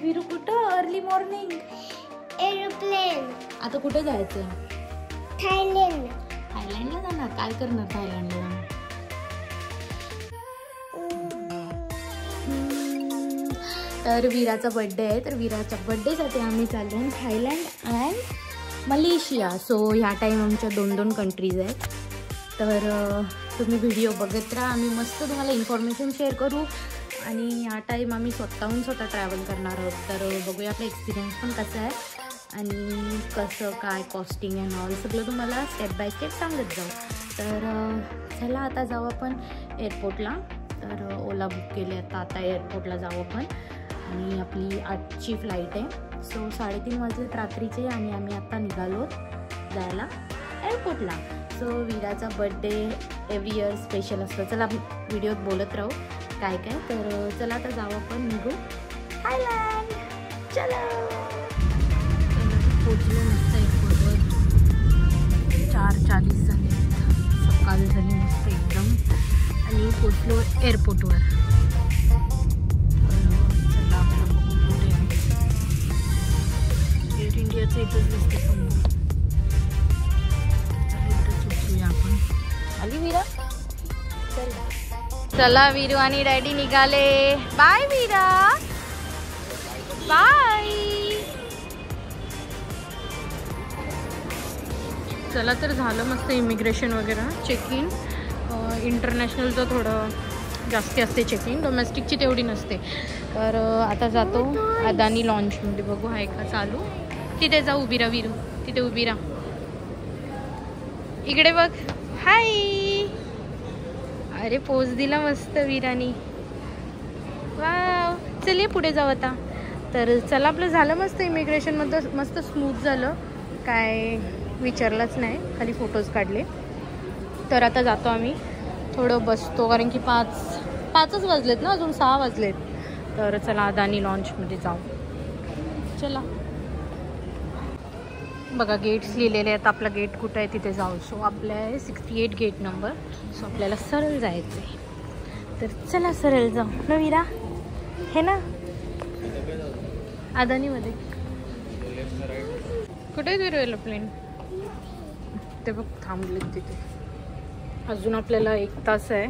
वीरू कुठं early morning? Aeroplane. आता कुठे जायचं? थायलंड. थायलंडला जाणार? काय करणार थायलंडला जाणार? तर वीराचा बर्थडे आहे, तर वीराच्या बर्थडेसाठी आम्ही चाललो आहे थायलंड अँड मलेशिया. सो ह्या टाईम आमच्या 2 कंट्रीज आहेत. तर तुम्ही व्हिडिओ बघत राहा. आम्ही मस्त तुम्हाला इन्फॉर्मेशन शेअर करू आणि ह्या टाईम आम्ही स्वतः ट्रॅव्हल करणार आहोत. तर बघूया आपला एक्सपिरियन्स पण कसा आहे आणि कसं काय कॉस्टिंग अँड ऑल सगळं तुम्हाला स्टेप बाय स्टेप सांगत जाऊ. तर चला आता जाऊ आपण एअरपोर्टला. तर ओला बुक केली आता एअरपोर्टला जाऊ आपण आणि आपली 8ची फ्लाईट आहे. सो 3:30 वाजलेत रात्रीचे आणि आम्ही आता निघालो जायला एअरपोर्टला. सो वीराचा बर्थडे एव्हरी इयर स्पेशल असतो. चला व्हिडिओत बोलत राहू काय काय. तर चला आता जाऊ आपण निघू थायलंड. चला पोचलो मस्त एअरपोर्टवर. 4:40 झाले, सकाळ झाली मस्त एकदम आणि पोचलो एअरपोर्टवर. चला आपलं बघू कुठे एअर इंडियाचं इथंच दिसते समोर. आपण आली वीरा. चला वीरू आणि डॅडी निघाले. बाय वीरा, बाय. चला तर झालं मस्त इमिग्रेशन वगैरे चेक इन. इंटरनॅशनलचं थोडं जास्ती असते चेक इन, डोमेस्टिकची तेवढी नसते. तर आता जातो अदानी लॉन्चमध्ये. बघू आहे का चालू. तिथे जाऊ उभी राहा वीरू, तिथे उभी राहा. इकडे बघ. हाय. अरे पोज दिला मस्त वीरानी. वाव. चल ये पुढे जाऊ आता. तर चला आपलं झालं मस्त इमिग्रेशनमध्ये, मस्त स्मूथ झालं, काय विचारलंच नाही, खाली फोटोज काढले. तर आता जातो आम्ही, थोडं बसतो कारण की 5च वाजलेत ना, अजून 6 वाजलेत. तर चला अदानी लॉन्चमध्ये जाऊ. चला बघा गेट्स लिहिलेले आहेत. आपला गेट कुठं आहे तिथे जाऊ. सो आपल्या आहे 68 गेट नंबर. सो आपल्याला सरळ जायचं आहे. तर चला सरळ जाऊ ना वीरा, हे ना अदानीमध्ये. कुठे आहे एरोप्लेन? ते बघ थांबले तिथे. अजून आपल्याला 1 तास आहे.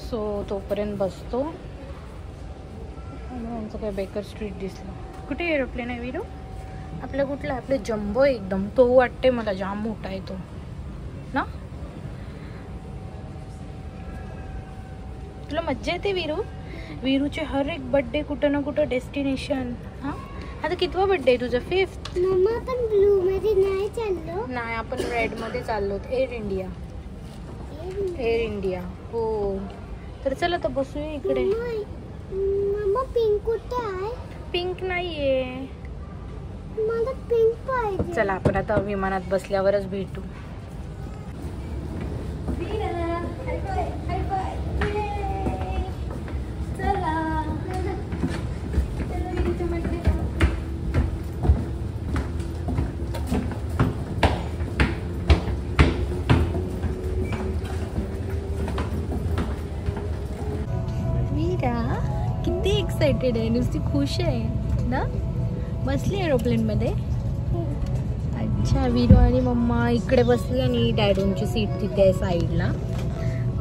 सो तोपर्यंत बसतो. आमचं काय बेकर स्ट्रीट दिसलं. कुठे एरोप्लेन आहे वीरू? आपलं कुठलं आहे? आपलं जम्बो एकदम. तो वाटते मला जाम मोठा आहे तो ना. तुला मज्जा येते वीरू? वीरूचे हर एक बर्थडे कुठं ना कुठं डेस्टिनेशन. हां आता कितवा बर्थडे आहे तुझा? 5th. मम्मा आपण ब्लू मध्ये नाही चाललो. नाही आपण रेड मध्ये चाललो. Air India. एअर इंडिया हो. तर चला आता बसूया इकडे. मम्मा पिंक कुठे आहे? पिंक नाहीये. मला पिंक पाहिजे. चला आपण आता विमानात बसल्यावरच भेटू. वीरा किती एक्साइटेड आहे, नुसती खुश आहे ना. बसली एरोप्लेनमध्ये. अच्छा वीरू आणि मम्मा इकडे बसली आणि डॅडूंची सीट तिथे आहे साईडला.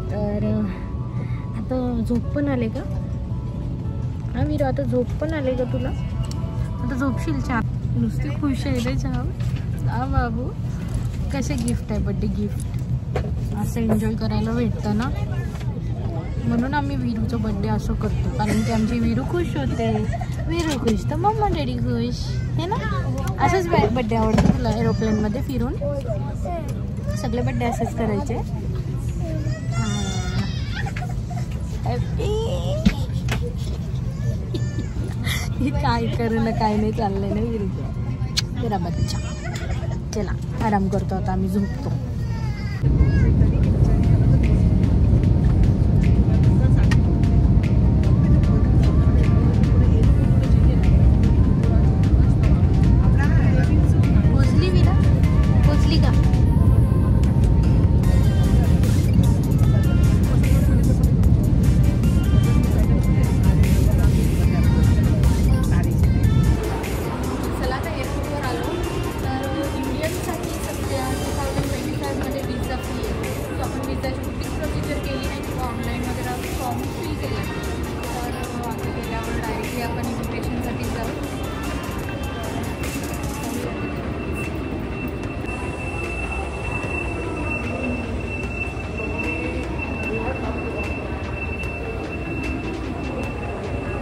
तर आता झोप पण आले का? हा वीरू आता झोप पण आले का तुला? आता झोपशील. छान नुसती खुश आहे रे छान. हा बाबू कसे गिफ्ट आहे बर्थडे गिफ्ट. असं एन्जॉय करायला भेटतं ना, म्हणून आम्ही वीरूचा बर्थडे असं करतो कारण की आमची वीरू खुश होते. वीरू खुश तर मम्मा डॅडी खुश हे ना. असंच बर्थडे आवडतं तुला एरोप्लेनमध्ये फिरून? सगळे बर्थडे असेच करायचे. काय करू ना काय नाही चाललंय ना वीरूचं. तेरा बच्चा. चला आराम करतो आता आम्ही, झोपतो.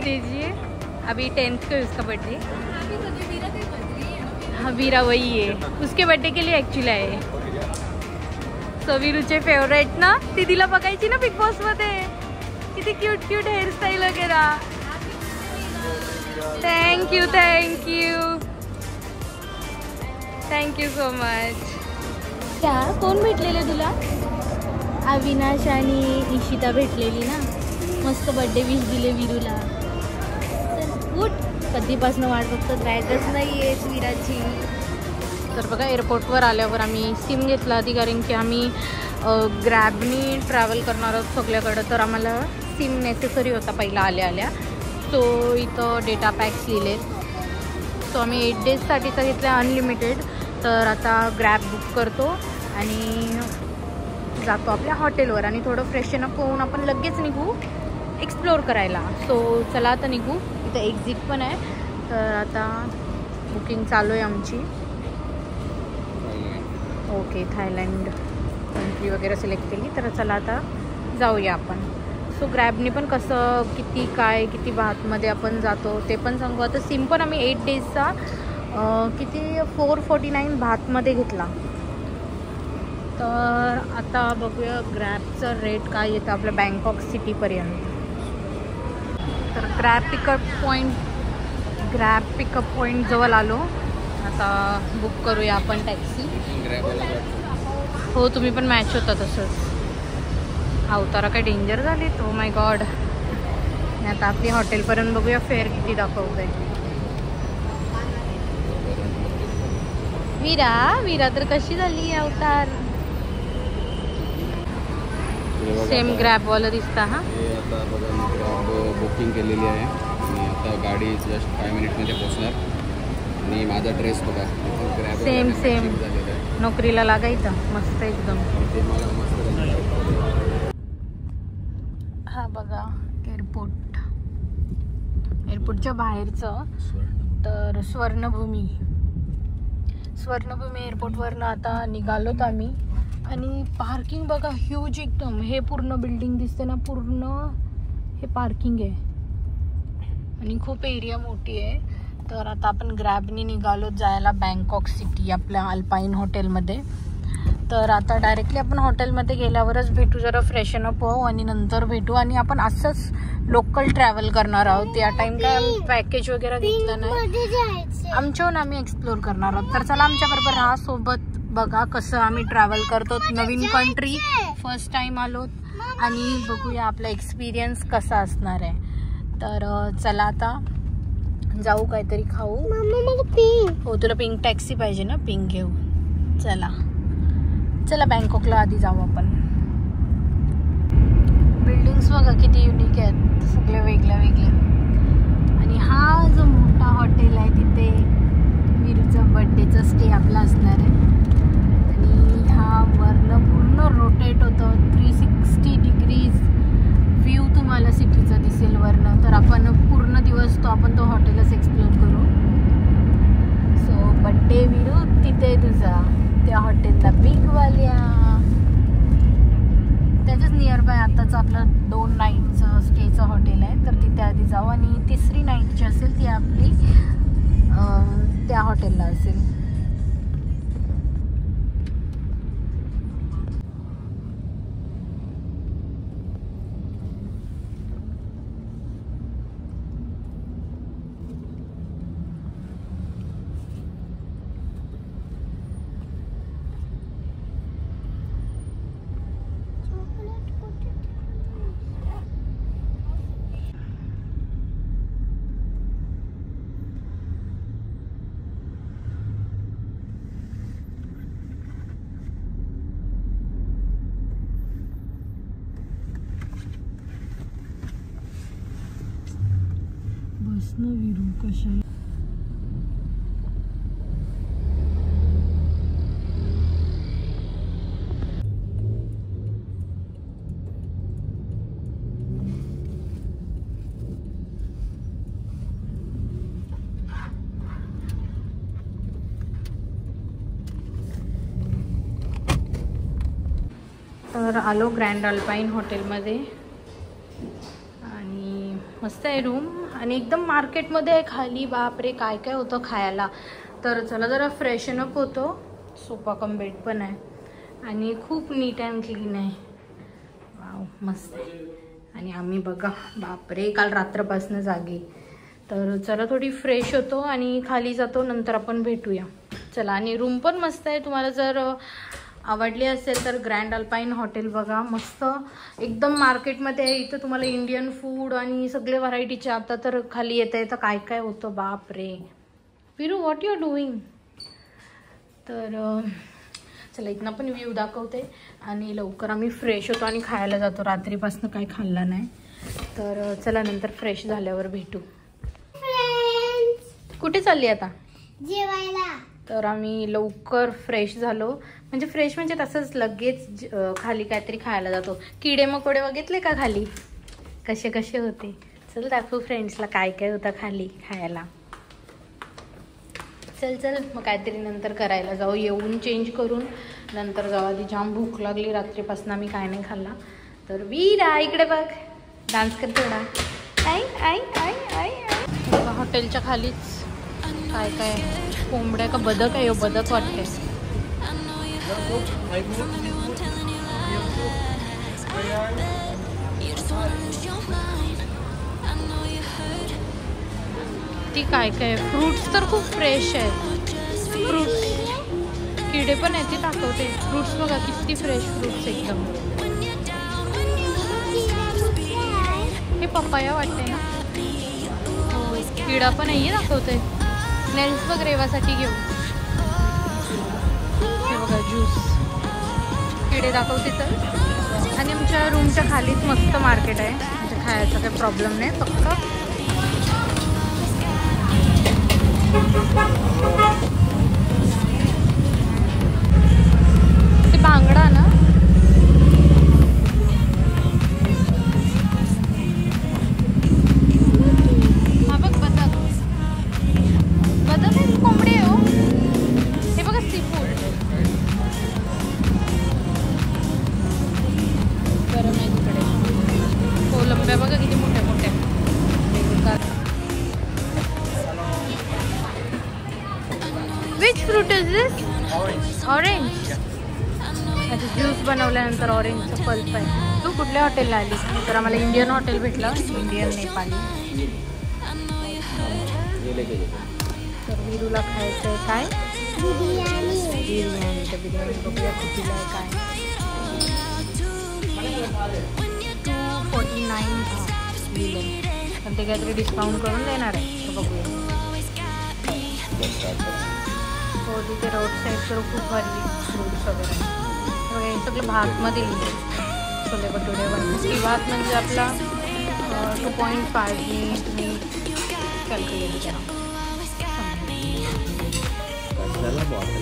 दीजिए। अभी 10th को उसका बर्थडे। हाँ वीरा वही है, उसके बर्थडे के लिए ॲक्च्युली आहे। सो वीरूचे फेवरेट ना, दीदीला बघायची ना बिग बॉस मध्ये, किती क्यूट क्यूट हेअरस्टाईल वगैरे। Thank you thank you thank you so much. त्या कोण भेटलेले तुला? अविनाश आणि इशिता भेटलेली ना, मस्त बर्थडे विश दिले वीरूला। गुड, कधीपासून वाट बघतो, राहतच नाही आहे वीराची। तर बघा एअरपोर्टवर आल्यावर आम्ही सिम घेतला आधी, कारण की आम्ही ग्रॅबनी ट्रॅव्हल करणार आहोत सगळ्याकडं, तर आम्हाला सिम नेसेसरी होता पहिला आल्या आल्या। सो इथं डेटा पॅक्स लिहिले, सो आम्ही 8 डेजसाठीचा घेतला अनलिमिटेड। तर आता ग्रॅब बुक करतो आणि जातो आपल्या हॉटेलवर आणि थोडं फ्रेशन अप होऊन आपण लगेच निघू एक्सप्लोर करायला। सो चला आता निघू, इथं एक्झिट पण आहे। तर आता बुकिंग चालू आहे आमची। ओके, थायलंड कंट्री वगैरे सिलेक्ट केली, तर चला आता जाऊया आपण। सो ग्रॅबनी पण कसं किती काय किती बातमध्ये आपण जातो ते पण सांगू। आता सिम पण आम्ही 8 डेजचा किती 449 बातमध्ये घेतला। तर आता बघूया ग्रॅबचं रेट काय येतं आपल्या बँकॉक सिटीपर्यंत। तर ग्रॅब पिकअप पॉईंट जवळ आलो, आता बुक करूया आपण टॅक्सी। हो तुम्ही पण मॅच होता तसंच। अवतारा काय डेंजर झाली तो, माय गॉड। आता आपली हॉटेलपर्यंत बघूया फेअर किती दाखवत आहे। वीरा तर कशी झाली अवतार? सेम ग्रॅबवाला दिसता। हा आता बघा मी ग्रॅब बुकिंग केलेली आहे आणि आता गाडी जस्ट 5 मिनिटमध्ये पोहोचणार। आणि माझा ड्रेस बघा ग्रॅब सेम नोकरीला लागायचं मस्त एकदम। ते मला मस्त। हा बघा एअरपोर्टच्या बाहेरचं, तर स्वर्णभूमी एअरपोर्टवरनं आता निघालोत आम्ही। आणि पार्किंग बघा ह्यूज एकदम, हे पूर्ण बिल्डिंग दिसते ना, पूर्ण हे पार्किंग आहे आणि खूप एरिया मोठी आहे। तर आता आपण ग्रॅबनी निघालो जायला बँकॉक सिटी आपल्या अल्पाईन हॉटेलमध्ये। तर आता डायरेक्टली आपण हॉटेलमध्ये गेल्यावरच भेटू, जरा फ्रेशन अप हो आणि नंतर भेटू। आणि आपण असंच लोकल ट्रॅव्हल करणार आहोत, या टाइम काय आम्ही पॅकेज वगैरे घेतलं नाही, आमच्याहून आम्ही एक्सप्लोर करणार आहोत। तर चला आमच्याबरोबर राहा सोबत, बघा कसं आम्ही ट्रॅव्हल करतो, नवीन कंट्री फर्स्ट टाइम आलोत आणि बघूया आपला एक्सपिरियन्स कसा असणार आहे। तर चला आता जाऊ, काहीतरी खाऊ। हो तुला पिंक टॅक्सी पाहिजे ना, पिंक घेऊ। चला बँकॉकला आधी जाऊ आपण। बिल्डिंग्स बघा किती युनिक आहेत, सगळे वेगळ्या वेगळ्या। आणि हा जो मोठा हॉटेल आहे तिथे वीरूचा बर्थडेचा स्टे आपला असणार आहे। आणि हा वरनं पूर्ण रोटेट होतं, 360 डिग्रीज व्ह्यू तुम्हाला सिटीचा दिसेल वरनं। तर आपण पूर्ण दिवस आपण तो हॉटेलच एक्सप्लोर करू। सो बर्थडे वीरू तिथे तुझा त्या हॉटेलला बिगवाल्या, त्याच्याच नियर बाय आताच आपलं 2 नाईटचं स्टेचं हॉटेल आहे। तर तिथे आधी जाऊ आणि 3री नाईट जी असेल ती आपली त्या हॉटेलला असेल। बस ना वीरू कशा। तर आलो ग्रँड अल्पाईन हॉटेलमध्ये आणि मस्त आहे रूम आणि एकदम मार्केटमध्ये आहे खाली. बापरे काय काय होतं खायला. तर चला जरा फ्रेशन अप होतो. सोफा कम बेड पण आहे आणि खूप नीट अँड क्लीन आहे. वाव मस्त आहे. आणि आम्ही बघा बापरे काल रात्रपासून जागी. तर चला थोडी फ्रेश होतो आणि खाली जातो, नंतर आपण भेटूया. चला. आणि रूम पण मस्त आहे. तुम्हाला जर आवडली असेल तर ग्रँड अल्पाईन हॉटेल बघा, मस्त एकदम मार्केटमध्ये आहे. इथं तुम्हाला इंडियन फूड आणि सगळे व्हरायटीचे. आता तर खाली येता येतं काय काय होतं बापरे. Viru what you are doing. तर चला इथनं पण व्ह्यू दाखवते आणि लवकर आम्ही फ्रेश होतो आणि खायला जातो. रात्रीपासून काही खाल्लं नाही. तर चला नंतर फ्रेश झाल्यावर भेटू. कुठे चालली आता. जेवायला. तर आम्ही लवकर फ्रेश झालो. म्हणजे फ्रेश म्हणजे तसंच लगेच खाली काहीतरी खायला जातो. किडे मकोडे बघितले का खाली कसे कसे होते. चल दाखवू फ्रेंड्सला काय काय होतं खाली खायला. चल चल मग काहीतरी नंतर करायला जाऊ. येऊन चेंज करून नंतर जाऊ. आधी जाम भूक लागली. रात्रीपासून आम्ही काय नाही खाल्ला. तर वीरा इकडे बघ डान्स कर थोडा. आई आई आई आई आई. हॉटेलच्या खालीच काय काय कोंबड्या का बदक आहे. बदक वाटते. ती काय काय फ्रूट्स तर खूप फ्रेश आहेत. फ्रूट्स किडे पण आहेत. ती दाखवते फ्रूट्स बघा किती फ्रेश फ्रूट्स एकदम. हे पपाया वाटते ना. हो किडा पण आहे दाखवते. नेल्स बघ रेवासाठी घेऊ. हे बघा ज्यूस किडे दाखवते. तर आणि आमच्या रूमच्या खालीच मस्त मार्केट आहे. म्हणजे खायचा काही प्रॉब्लेम नाही. फक्त ते बांगडा ना. हा बघ बदक. बदक आहे कोंबडी आहे. हो हे बघा सी फूड. गरम आहे तिकडे. कोलंब्या बघा किती मोठ्या मोठ्या. Which fruit is this? Orange. अच्छा ज्यूस बनवल्यानंतर ऑरेंजचं पल्प आहे. तू कुठल्या हॉटेलला आली. तर आम्हाला इंडियन हॉटेल भेटलं. इंडियन नेपाली. तर विरूला खायचं आहे काय बिर्याणी. बिर्याणी. तर बिर्याणी बघूया कितीला आहे काय. 249 लिहिलं. पण ते काहीतरी डिस्काउंट करून देणार आहे. तर बघूया. हो तिथे रोड साईड तर खूप भारी फ्रूट्स वगैरे. हे सगळं भातमध्ये लिहिले. छोले भटुरे बनवून भात म्हणजे आपला 2.5 मी कॅल्क्युलेट केला.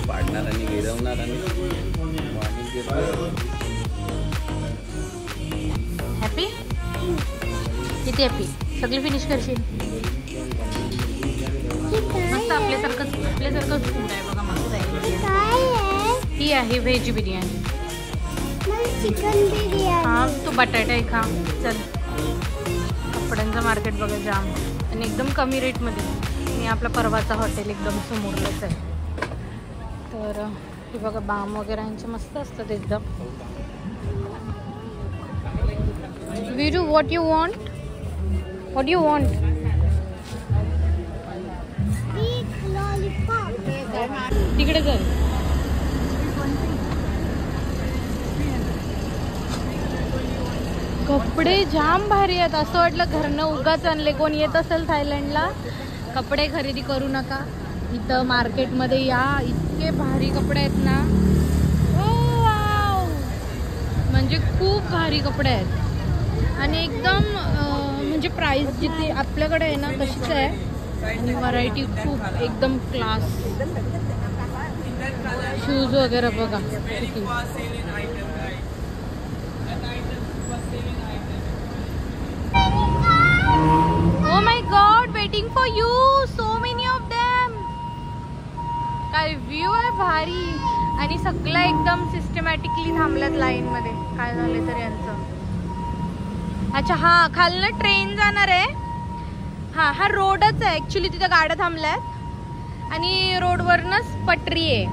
पाडणार आणि गिरवणार आणि हॅपी. किती हॅपी. सगळी फिनिश करशील. मस्त आपल्यासारखंच फूड आहे बघा. मस्त आहे. ही आहे व्हेज बिर्याणी. चिकन बिर्याणी. हा तू बटाटा खा. चल. कपड्यांचं मार्केट बघा जाम आणि एकदम कमी रेटमध्ये. आणि आपला परवाचा हॉटेल एकदम समोरलाच आहे. तर हे बघा बाम वगैरे यांचे मस्त असतात एकदम. Viru what you want. What you want. तिकडे चल. कपडे जाम भारी आहेत. असं वाटलं घरनं उगाच आणले. कोण येत असेल थायलंडला कपडे खरेदी करू नका. इथं मार्केटमध्ये या. इतके भारी कपडे आहेत ना. म्हणजे खूप भारी कपडे आहेत आणि एकदम म्हणजे प्राइस जिथे आपल्याकडे आहे ना तशीच आहे. आणि व्हरायटी खूप एकदम क्लास. शूज वगैरे बघा किती. Oh my God, waiting for you. So many of them. काय व्ह्यू आहे भारी. आणि सगळं एकदम सिस्टमॅटिकली थांबल्यात लाईन मध्ये. काय झाले तर यांचं. अच्छा हा खालनं ट्रेन जाणार आहे हा रोडच आहे ऍक्च्युली. तिथे गाड्या थांबल्यात आणि रोडवरनच पटरी आहे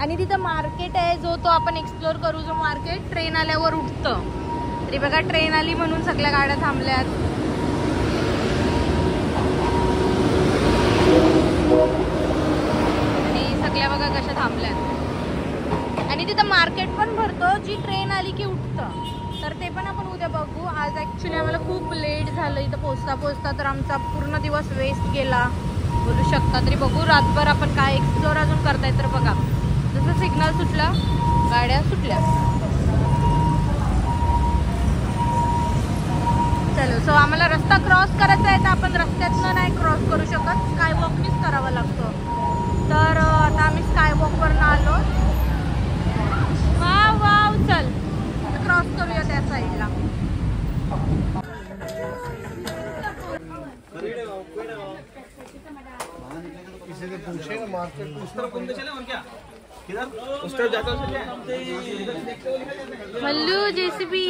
आणि तिथं मार्केट आहे जो तो आपण एक्सप्लोर करू. जो मार्केट ट्रेन आल्यावर उठतं. तरी बघा ट्रेन आली म्हणून सगळ्या गाड्या थांबल्यात. आणि सगळ्या बघा कशा थांबल्यात. आणि तिथं मार्केट पण भरतो जी ट्रेन आली की उठतं. तर ते पण आपण उद्या बघू. आज ॲक्च्युली आम्हाला खूप लेट झालं इथं पोचता तर आमचा पूर्ण दिवस वेस्ट गेला बोलू शकता. तरी बघू रातभर आपण काय एक्सप्लोर अजून करताय. तर बघा जसं सिग्नल सुटला गाड्या सुटल्या. चलो सो आम्हाला रस्ता क्रॉस करायचा आहे तर आपण रस्त्यातनं नाही क्रॉस करू शकत. स्काय वॉकनीच करावा लागतो. तर आता आम्ही स्काय वॉकवरनं आलो. वाव वाव चल क्रॉस करूया त्या साईडला. मल्लू जेसीबी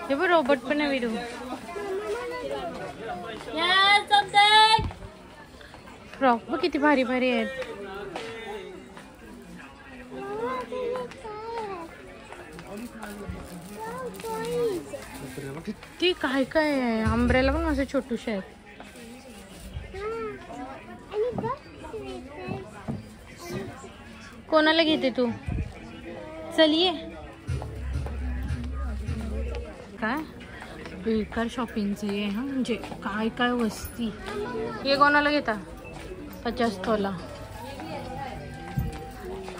हे बघ रोबोट पण आहे. विरू फ्रॉक बघ किती भारी भारी आहेत. ती काय काय आहे. अंब्रेला पण असं छोटूशे आहेत. कोणाला घेते तू? चल ये. काय बेकार शॉपिंगचं आहे हा. म्हणजे काय काय वस्ती. हे कोणाला घेता? 50 तोला.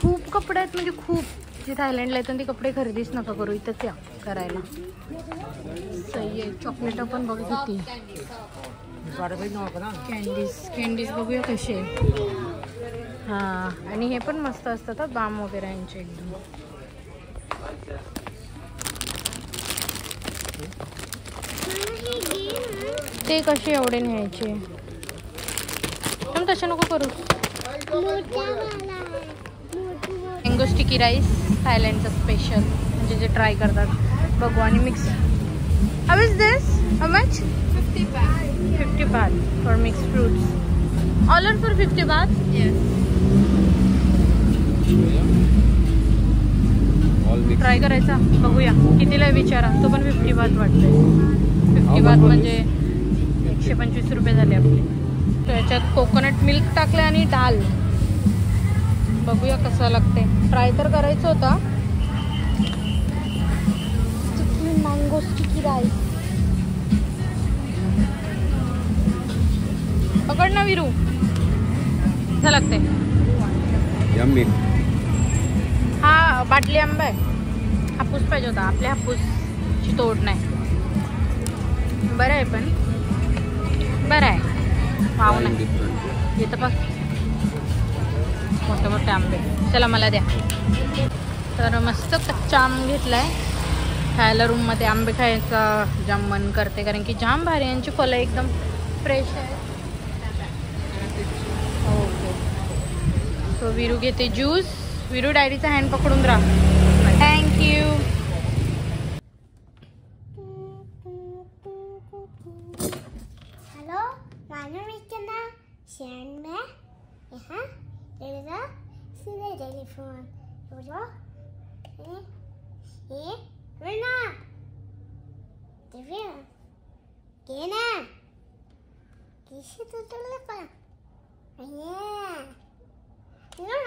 खूप कपडे आहेत म्हणजे खूप. जे थायलंडला येतात ते कपडे खरेदीच नका करू. इथंच या करायला. सही आहे. चॉकलेट पण बघ किती. कॅन्डीज बघूया कसे आहे. हा आणि हे पण मस्त असतात बाम वगैरे यांचे एकदम. ते कसे एवढे न्यायचे. पण तसे नको करू. मँगो स्टिकी राईस थायलंडचा स्पेशल म्हणजे जे ट्राय करतात बघू. आणि mix. How is this? How much? 50 baht for mixed fruits. All are for 50 baht? Yes. Try करायचा बघूया कितीला विचारा. तो पण 50 baht वाटतंय. 50 baht म्हणजे 125 रुपये झाले आपले. त्याच्यात कोकोनट मिल्क टाकले आणि डाल. बघूया कसं लागते. ट्राय तर करायचं होता. Mango sticky rice. पकड ना विरू. कसं लागते? यम्मी. हा बाटली आंबा आहे. हापूस पाहिजे होता. आपल्या हापूसची तोड नाही. बरं आहे पण बरं आहे. पाव नाही येतं बघ. मोठे मोठे आंबे. चला मला द्या. तर मस्त कच्चा आंब घेतलाय. खायला रूममध्ये आंबे खायचा जाम मन करते कारण की जाम भारी यांची फळं एकदम फ्रेश आहे. ओके सो विरू घेते ज्यूस. विरू डायरीचा हँड पकडून राहा. थँक्यू. हेलो माझं मिस्टर ना शहर में यहाँ तेरा सीधे टेलीफोन बोलो ये वरना देखिए क्या ना किसी तो चले पर ये ना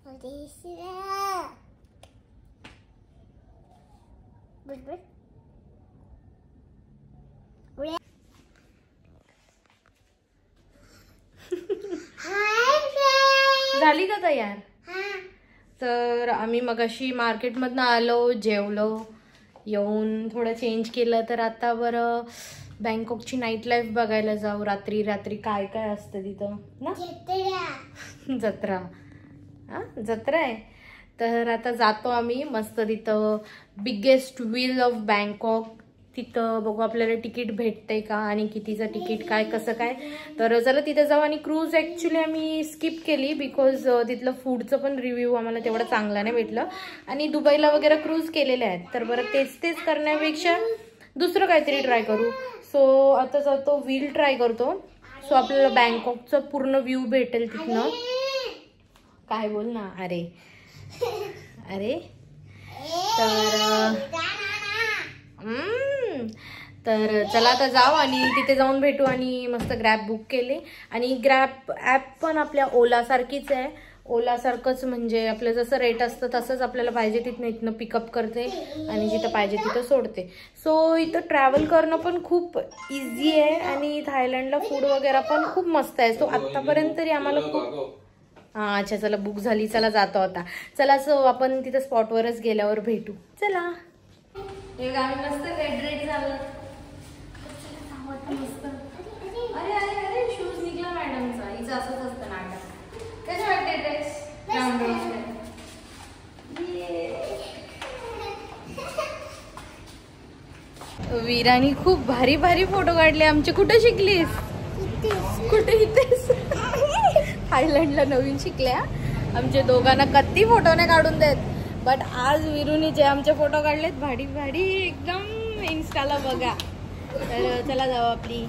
और तीसरा बुलबुल झाली का तयार? तर आम्ही मगाशी मार्केटमधनं आलो. जेवलो. येऊन थोडं चेंज केलं. तर आता बरं बँकॉकची नाईट लाईफ बघायला जाऊ. रात्री रात्री काय काय असतं तिथं ना. जत्रा. हां जत्रा आहे. तर आता जातो आम्ही मस्त तिथं. Biggest wheel of Bangkok. तिथं बघू आपल्याला तिकीट भेटतंय का आणि कितीचं तिकीट काय कसं काय. तर चला तिथं जाऊ. आणि क्रूज ॲक्च्युली आम्ही स्किप केली बिकॉज तिथलं फूडचं पण रिव्ह्यू आम्हाला तेवढं चांगला नाही भेटलं. आणि दुबईला वगैरे क्रूज केलेले आहेत. तर बरं तेच करण्यापेक्षा दुसरं काहीतरी ट्राय करू. सो आता जातो व्हील ट्राय करतो. सो आपल्याला बँकॉकचं पूर्ण व्ह्यू भेटेल तिथनं. काय बोल ना. अरे तर चला आता जाऊ आणि तिथे जाऊन भेटू. आणि मस्त ग्रॅब बुक केले. आणि ग्रॅब ॲप पण आपल्या ओलासारखीच आहे. ओलासारखंच म्हणजे आपलं जसं रेट असतं तसंच आपल्याला पाहिजे इथनं पिकअप करते आणि जिथं पाहिजे तिथं सोडते. सो इथं ट्रॅव्हल करणं पण खूप इझी आहे. आणि थायलंडला फूड वगैरे पण खूप मस्त आहे. सो आत्तापर्यंत तरी आम्हाला खूप अच्छा चला बुक झाली. चला जातो आता. चला सो आपण तिथं स्पॉटवरच गेल्यावर भेटू. चला आम्ही मस्त रेडी झालं. मस्त. अरे शूज निघला मॅडमचा. हिचं असंच असतं नाटक. कसं वाटते ड्रेस? वीरानी खूप भारी भारी फोटो काढले आमचे. कुठे शिकलीस? कुठे? इथेच. थायलंडला नवीन शिकल्या. आमच्या दोघांना कधी फोटो नाही काढून देत. बट आज वीरूनी जे आमचे फोटो काढलेत भारी भारी एकदम इन्स्टाला बघा. तर चला जाऊ. आपली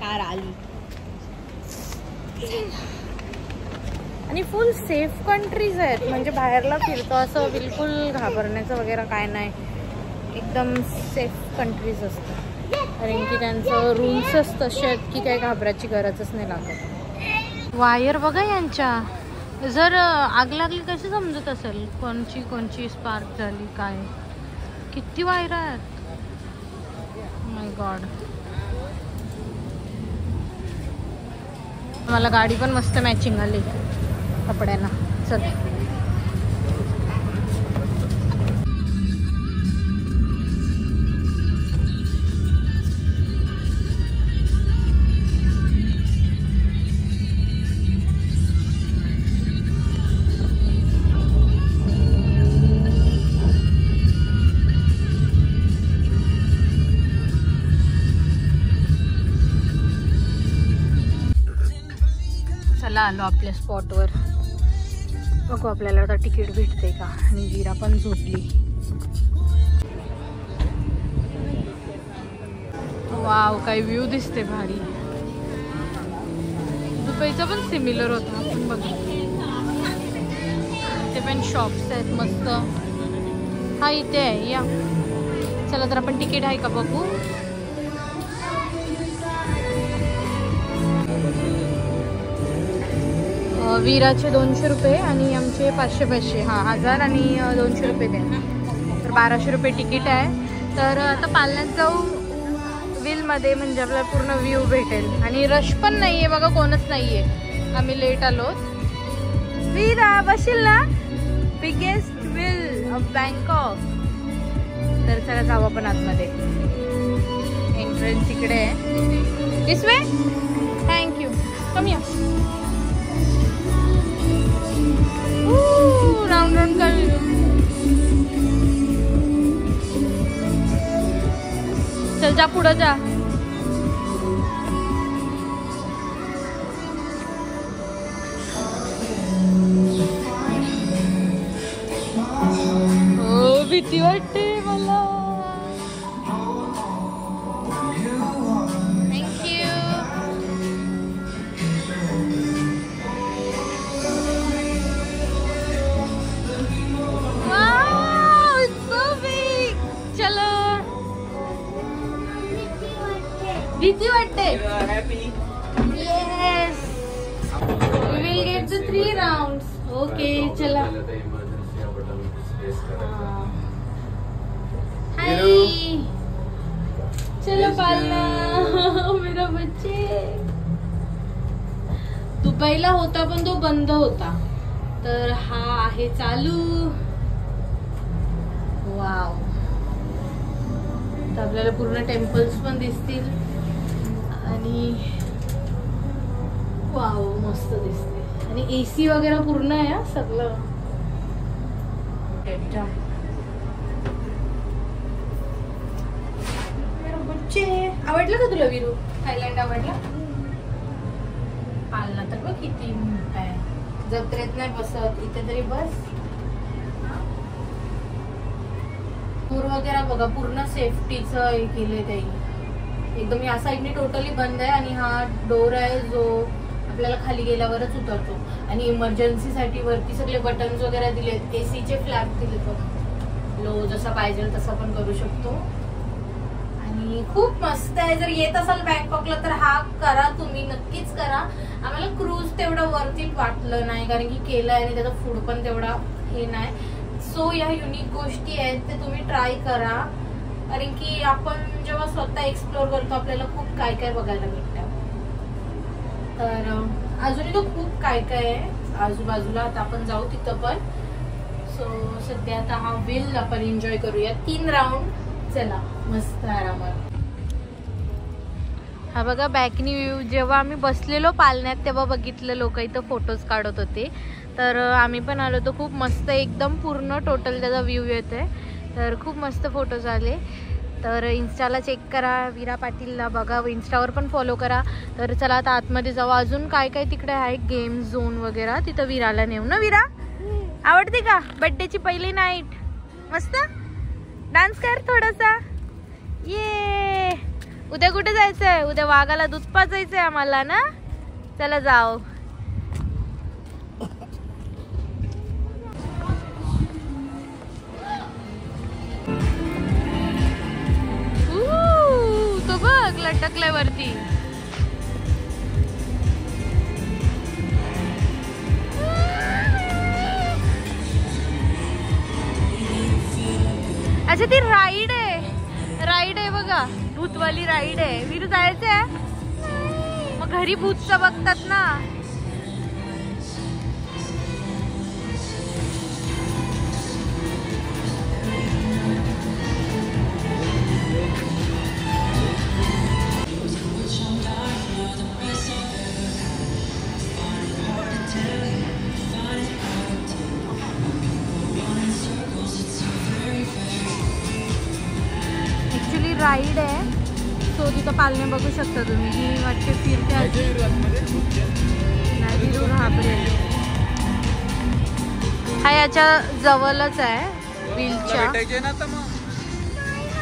कार आली. आणि फुल सेफ कंट्रीज आहेत. म्हणजे बाहेरला फिरतो असं बिलकुल घाबरण्याचं वगैरे काय नाही. एकदम सेफ कंट्रीज असतात. कारण की त्यांचं रूल्सच तसे आहेत की काही घाबरायची गरजच नाही लागत. वायर बघा यांच्या. जर आग लागली कशी समजत असेल कोणची स्पार्क झाली काय. किती वायर आहेत. माय गॉड. मला गाडी पण मस्त मॅचिंग आली कपड्यांना. चल आलो आपल्या स्पॉटवर. बघू आपल्याला आता तिकीट भेटते का. आणि वीरा पण झोपली. वाव काय व्ह्यू दिसते भारी. दुबईचा पण सिमिलर होता. आपण बघू ते पण शॉप्स आहेत मस्त. हा इथे आहे या. चला तर आपण तिकीट आहे का बघू. वीराचे 200 रुपये आणि आमचे 500 हां 1000 आणि 200 रुपये द्या. तर 1200 रुपये तिकीट आहे. तर आता पालण्यात जाऊ व्हीलमध्ये. म्हणजे आपल्याला पूर्ण व्ह्यू भेटेल. आणि रश पण नाही आहे बघा. कोणच नाही आहे. आम्ही लेट आलो. वीरा बशील ना. Biggest wheel of Bangkok. तर चला जाऊ आपण आतमध्ये. एंट्रन्स इकडे आहे. This way. थँक्यू. कम या. राउंड राउंड कर. चल जा पुढं जा. हो भीती वाटते मला. भीती वाटते. Yes we will get the 3 rounds. Okay चला. हाय चलो पालना. मेरा बच्चे. दुबईला होता पण तो बंद होता. तर हा आहे चालू. वाव. तर आपल्याला पूर्ण टेम्पल्स पण दिसतील. आणि वाव मस्त दिसते. आणि AC वगैरे पूर्ण आहे सगळं. बच्चे आवडलं का तुला वीरू? थायलंड आवडला? पालना तर बघ किती मोठा आहे. जत्रेत नाही बसत इथे तरी बस. पूर वगैरे बघा पूर्ण सेफ्टीचं हे केलंय. एकदम या साईडने टोटली बंद आहे आणि हा डोर आहे जो आपल्याला खाली गेल्यावरच उतरतो. आणि इमर्जन्सीसाठी वरती सगळे बटन्स वगैरे दिलेत. एसीचे फ्लॅप दिलेत बघ, लो जसा पाहिजे तसा पण करू शकतो. आणि खूप मस्त आहे. जर येत असाल बँकॉकला तर हा करा, तुम्ही नक्कीच करा. आम्हाला क्रूज तेवढं वरती वाटलं नाही कारण की केलंय आणि त्याचा फूड पण तेवढा हे नाही. सो या युनिक गोष्टी आहेत ते तुम्ही ट्राय करा, कारण की आपण जेव्हा स्वतः एक्सप्लोर करतो आपल्याला खूप काय काय बघायला भेटतं. तर अजूनही तो खूप काय काय आहे आजूबाजूला. आता आपण जाऊ तिथं पण. सो सध्या आता हा व्हील आपण एन्जॉय करूया 3 राऊंड. चला मस्त आरामात. हा बघा बॅकनी व्ह्यू. जेव्हा आम्ही बसलेलो पालण्यात तेव्हा बघितलं लोक इथं फोटोज काढत होते. तर आम्ही पण आलो तर खूप मस्त एकदम पूर्ण टोटल त्याचा व्ह्यू येतोय. तर खूप मस्त फोटोज आले. तर इन्स्टाला चेक करा, वीरा पाटीलला बघा, इन्स्टावर पण फॉलो करा. तर चला आता आतमध्ये जाऊ. अजून काय काय तिकडे आहे गेम झोन वगैरे, तिथं वीराला नेऊ ना. वीरा आवडते का बर्थडेची पहिली नाईट? मस्त डान्स कर थोडासा. ये उद्या कुठे जायचंय? उद्या वाघाला दूध पाजायचंय आम्हाला ना. चला जाऊ. तो बघ लटकलाय वरती. अच्छा ती राईड आहे बघा, भूतवाली राईड आहे. वीरू जायचंय मग घरी भूतचं बघतात ना. राईड आहे. सो तिथं पालने बघू शकता तुम्ही. ही वाटते फिरते हा याच्या जवळच आहे व्हीलच्या.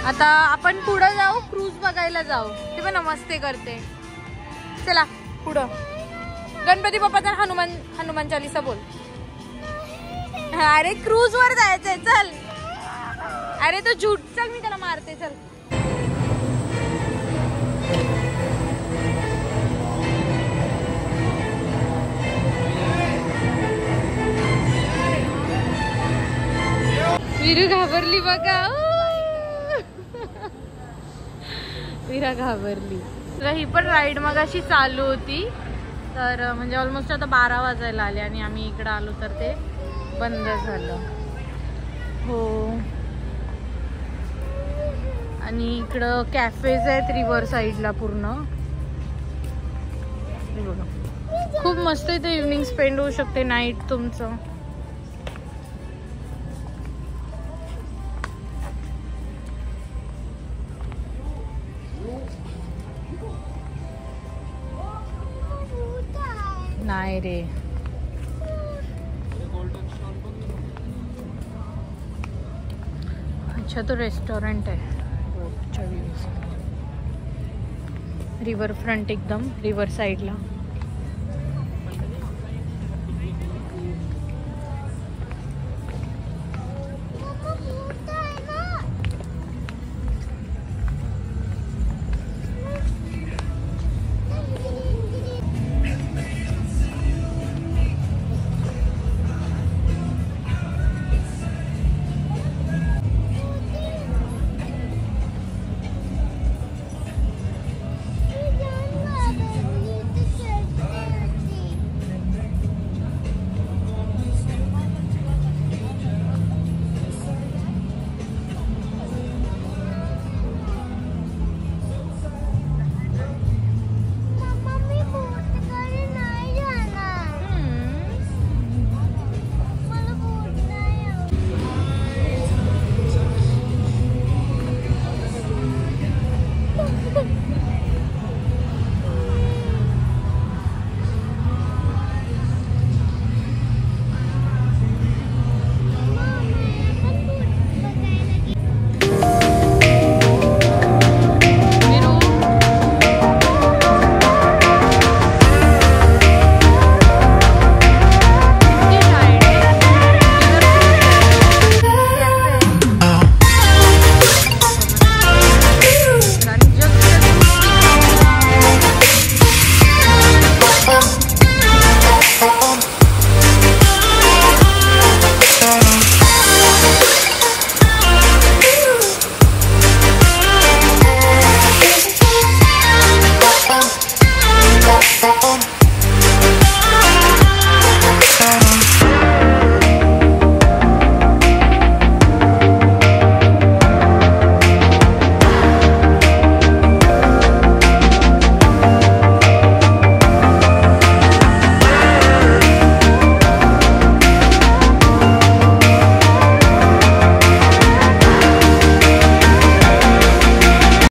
आता आपण पुढं जाऊ, क्रूज बघायला जाऊ. ते पण मस्ती करते. चला पुढं. गणपती बाप्पाचा हनुमान चालीसा बोल. अरे क्रूज वर जायचंय चल. अरे तो झूट. चल मी त्याला मारते चल. वीरू घाबरली बघा. वीरा घाबरली. ही पण राईड मग अशी चालू होती. तर म्हणजे ऑलमोस्ट आता 12 वाजायला आले आणि आम्ही इकडं आलो तर ते बंद झालं. हो आणि इकडं कॅफेज आहेत रिव्हर साईडला पूर्ण. खूप मस्त इथे इव्हनिंग स्पेंड होऊ शकते, नाईट तुमचं. नाही रे. अच्छा तो रेस्टोरेंट आहे रिव्हर फ्रंट एकदम रिव्हर साईडला.